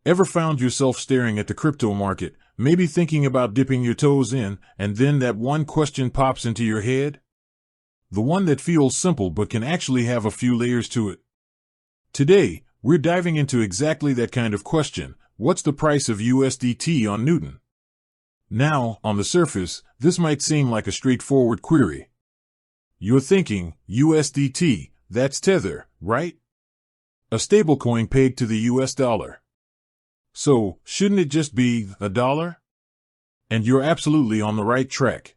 Ever found yourself staring at the crypto market, maybe thinking about dipping your toes in, and then that one question pops into your head? The one that feels simple but can actually have a few layers to it. Today, we're diving into exactly that kind of question. What's the price of USDT on Newton? Now, on the surface, this might seem like a straightforward query. You're thinking, USDT, that's Tether, right? A stablecoin pegged to the US dollar. So, shouldn't it just be a dollar? And you're absolutely on the right track.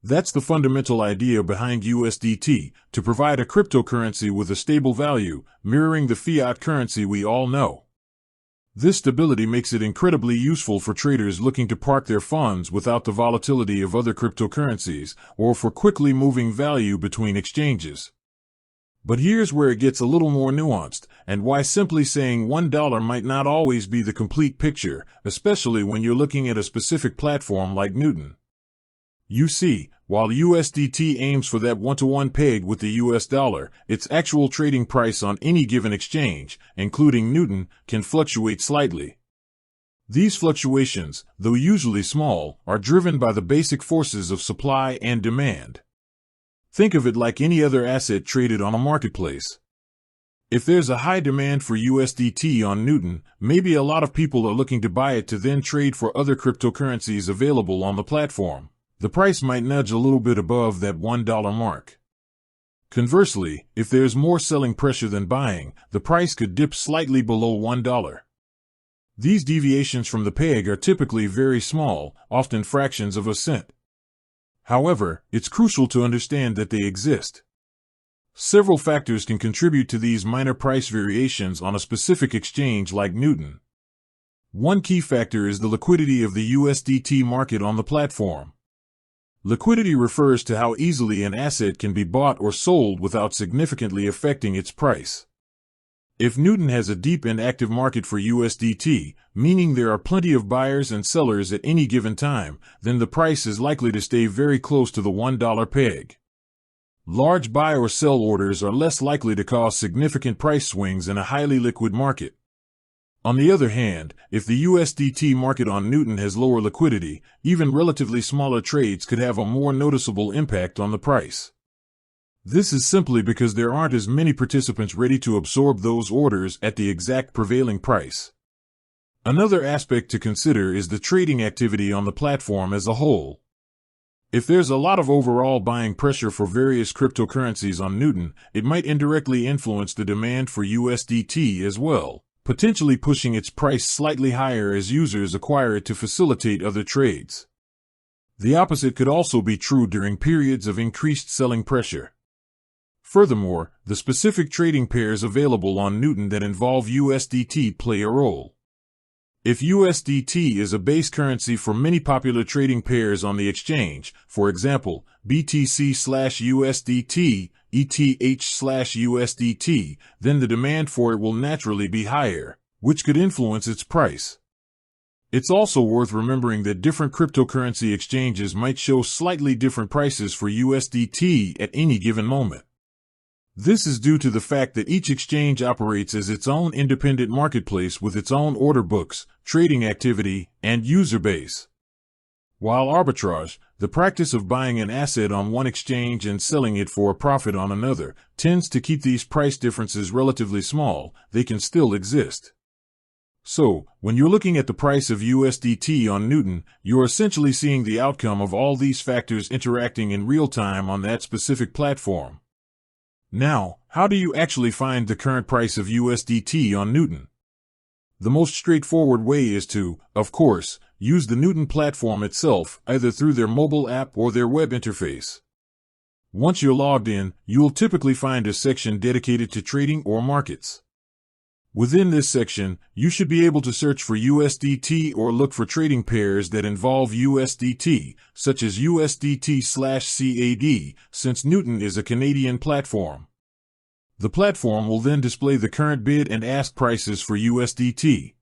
That's the fundamental idea behind USDT, to provide a cryptocurrency with a stable value, mirroring the fiat currency we all know. This stability makes it incredibly useful for traders looking to park their funds without the volatility of other cryptocurrencies, or for quickly moving value between exchanges. But here's where it gets a little more nuanced, and why simply saying $1 might not always be the complete picture, especially when you're looking at a specific platform like Newton. You see, while USDT aims for that one-to-one peg with the US dollar, its actual trading price on any given exchange, including Newton, can fluctuate slightly. These fluctuations, though usually small, are driven by the basic forces of supply and demand. Think of it like any other asset traded on a marketplace. If there's a high demand for USDT on Newton, maybe a lot of people are looking to buy it to then trade for other cryptocurrencies available on the platform. The price might nudge a little bit above that $1 mark. Conversely, if there's more selling pressure than buying, the price could dip slightly below $1. These deviations from the peg are typically very small, often fractions of a cent. However, it's crucial to understand that they exist. Several factors can contribute to these minor price variations on a specific exchange like Newton. One key factor is the liquidity of the USDT market on the platform. Liquidity refers to how easily an asset can be bought or sold without significantly affecting its price. If Newton has a deep and active market for USDT, meaning there are plenty of buyers and sellers at any given time, then the price is likely to stay very close to the $1 peg. Large buy or sell orders are less likely to cause significant price swings in a highly liquid market. On the other hand, if the USDT market on Newton has lower liquidity, even relatively smaller trades could have a more noticeable impact on the price. This is simply because there aren't as many participants ready to absorb those orders at the exact prevailing price. Another aspect to consider is the trading activity on the platform as a whole. If there's a lot of overall buying pressure for various cryptocurrencies on Newton, it might indirectly influence the demand for USDT as well, potentially pushing its price slightly higher as users acquire it to facilitate other trades. The opposite could also be true during periods of increased selling pressure. Furthermore, the specific trading pairs available on Newton that involve USDT play a role. If USDT is a base currency for many popular trading pairs on the exchange, for example, BTC/USDT, ETH/USDT, then the demand for it will naturally be higher, which could influence its price. It's also worth remembering that different cryptocurrency exchanges might show slightly different prices for USDT at any given moment. This is due to the fact that each exchange operates as its own independent marketplace with its own order books, trading activity, and user base. While arbitrage, the practice of buying an asset on one exchange and selling it for a profit on another, tends to keep these price differences relatively small, they can still exist. So, when you're looking at the price of USDT on Newton, you're essentially seeing the outcome of all these factors interacting in real time on that specific platform. Now, how do you actually find the current price of USDT on Newton? The most straightforward way is to, of course, use the Newton platform itself, either through their mobile app or their web interface. Once you're logged in, you'll typically find a section dedicated to trading or markets. Within this section, you should be able to search for USDT or look for trading pairs that involve USDT, such as USDT/CAD, since Newton is a Canadian platform. The platform will then display the current bid and ask prices for USDT.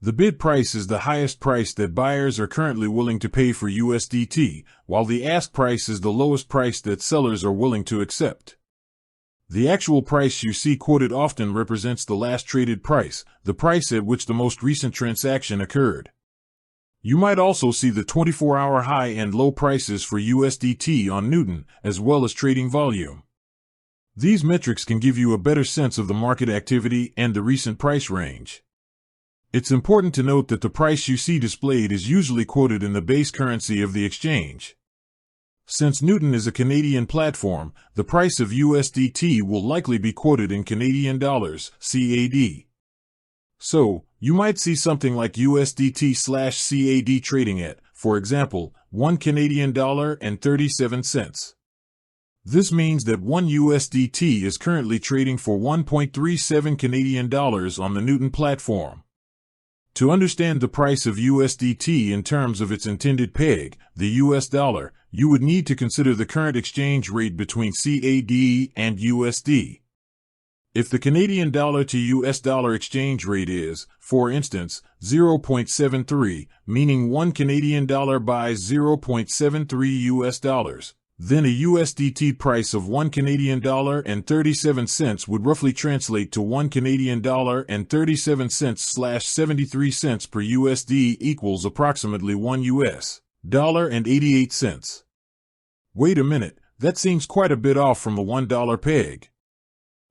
The bid price is the highest price that buyers are currently willing to pay for USDT, while the ask price is the lowest price that sellers are willing to accept. The actual price you see quoted often represents the last traded price, the price at which the most recent transaction occurred. You might also see the 24-hour high and low prices for USDT on Newton, as well as trading volume. These metrics can give you a better sense of the market activity and the recent price range. It's important to note that the price you see displayed is usually quoted in the base currency of the exchange. Since Newton is a Canadian platform, the price of USDT will likely be quoted in Canadian dollars, CAD. So, you might see something like USDT/CAD trading at, for example, $1 CAD and 37 cents. This means that 1 USDT is currently trading for 1.37 Canadian dollars on the Newton platform. To understand the price of USDT in terms of its intended peg, the US dollar, you would need to consider the current exchange rate between CAD and USD. If the Canadian dollar to US dollar exchange rate is, for instance, 0.73, meaning 1 Canadian dollar buys 0.73 US dollars, then a USDT price of 1 Canadian dollar and 37 cents would roughly translate to 1 Canadian dollar and 37 cents/73 cents per USD equals approximately 1 US dollar and 88 cents. Wait a minute, that seems quite a bit off from the $1 peg.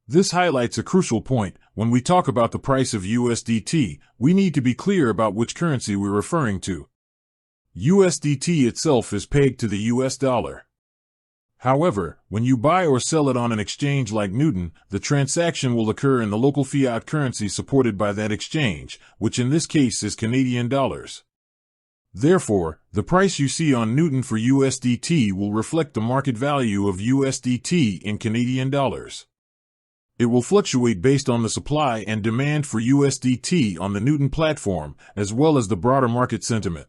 This highlights a crucial point. When we talk about the price of USDT, we need to be clear about which currency we're referring to. USDT itself is pegged to the US dollar. However, when you buy or sell it on an exchange like Newton, the transaction will occur in the local fiat currency supported by that exchange, which in this case is Canadian dollars. Therefore, the price you see on Newton for USDT will reflect the market value of USDT in Canadian dollars. It will fluctuate based on the supply and demand for USDT on the Newton platform, as well as the broader market sentiment.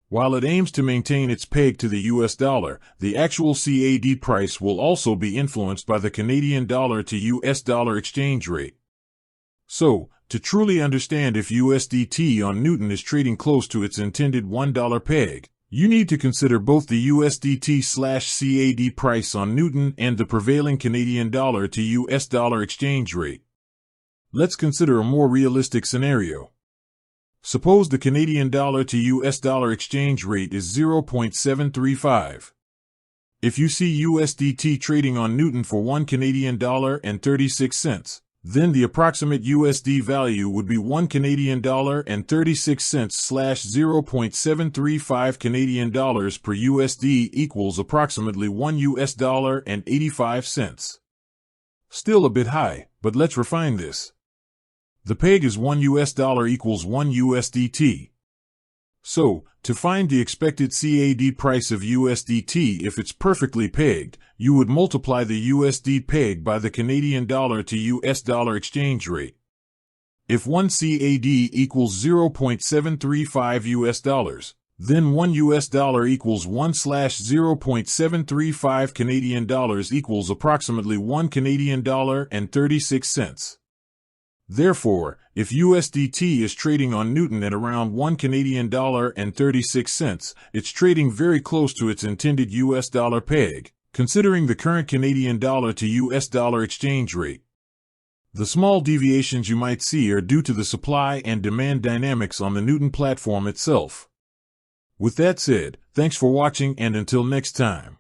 While it aims to maintain its peg to the US dollar, the actual CAD price will also be influenced by the Canadian dollar to US dollar exchange rate. So, to truly understand if USDT on Newton is trading close to its intended $1 peg, you need to consider both the USDT/CAD price on Newton and the prevailing Canadian dollar to US dollar exchange rate. Let's consider a more realistic scenario. Suppose the Canadian dollar to US dollar exchange rate is 0.735. If you see USDT trading on Newton for 1 Canadian dollar and 36 cents, then the approximate USD value would be 1 Canadian dollar and 36 cents/0.735 Canadian dollars per USD equals approximately 1 US dollar and 85 cents. Still a bit high, but let's refine this. The peg is 1 US dollar equals 1 USDT. So, to find the expected CAD price of USDT if it's perfectly pegged, you would multiply the USD peg by the Canadian dollar to US dollar exchange rate. If 1 CAD equals 0.735 US dollars, then 1 US dollar equals 1/0.735 Canadian dollars equals approximately 1 Canadian dollar and 36 cents. Therefore, if USDT is trading on Newton at around 1 Canadian dollar and 36 cents, it's trading very close to its intended US dollar peg, considering the current Canadian dollar to US dollar exchange rate. The small deviations you might see are due to the supply and demand dynamics on the Newton platform itself. With that said, thanks for watching and until next time.